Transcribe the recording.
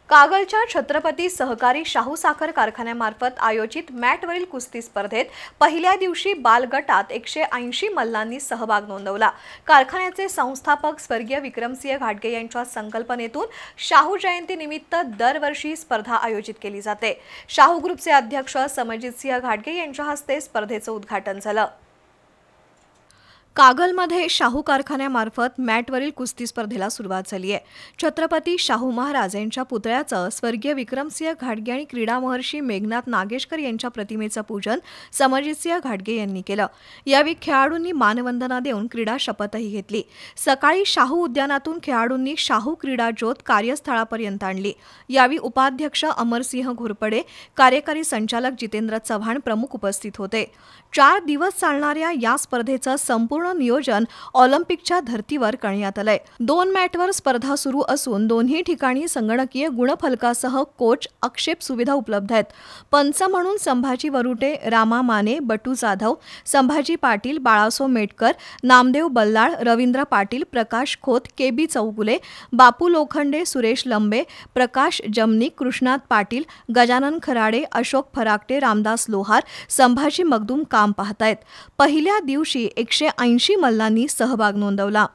कागलच्या छत्रपती सहकारी शाहू साखर कारखान्यामार्फत आयोजित मॅटवरील कुस्ती स्पर्धेत पहिल्या दिवशी बाल गटात 180 मल्लांनी सहभाग नोंदवला। कारखान्याचे संस्थापक स्वर्गीय विक्रमसिंह घाटगे यांच्या संकल्पनेतून शाहू जयंती निमित्त दरवर्षी स्पर्धा आयोजित केली जाते। शाहू ग्रुपचे अध्यक्ष समरजितसिंह घाटगे यांच्या हस्ते स्पर्धेचं उद्घाटन झालं। कागलमध्ये शाहू कारखान्यामार्फत मॅटवरील कुस्ती स्पर्धेला सुरुवात झाली आहे। छत्रपती शाहू महाराज यांच्या पुतळ्याचं स्वर्गीय विक्रमसिंह घाटगे आणि क्रीडा महर्षी मेघनाथ नागेशकर यांच्या प्रतिमेचं पूजन समरजितसिंह घाटगे यांनी केलं। यावेळी खेळाडूंनी मानवंदना देऊन क्रीडा शपथही घेतली। सकाळी शाहू उद्यानातून खेळाडूंनी शाहू क्रीडा ज्योत कार्यस्थळापर्यंत आणली। यावेळी उपाध्यक्ष अमरसिंह घोरपडे, कार्यकारी संचालक जितेंद्र चव्हाण प्रमुख उपस्थित होते। 4 दिवस चालणाऱ्या या स्पर्धेचं संपूर्ण नियोजन ऑलिम्पिकच्या धर्तीवर करण्यात आलंय। 2 मॅटवर स्पर्धा सुरू असून दोन्ही ठिकाणी संगणकीय गुणफलकासह कोच आक्षेप सुविधा उपलब्ध आहेत। पंच म्हणून संभाजी वरुटे, रामा माने, बटू जाधव, संभाजी पाटील, बाळासो मेटकर, नामदेव बल्लाळ, रवींद्र पाटील, प्रकाश खोत, केबी चौगुले, बापू लोखंडे, सुरेश लंबे, प्रकाश जमनिक, कृष्णात पाटील, गजानन खराडे, अशोक फराकटे, रामदास लोहार, संभाजी मगदूम काम पाहतायत। पहिल्या दिवशी 180 मल्लांनी सहभाग नोंदवला।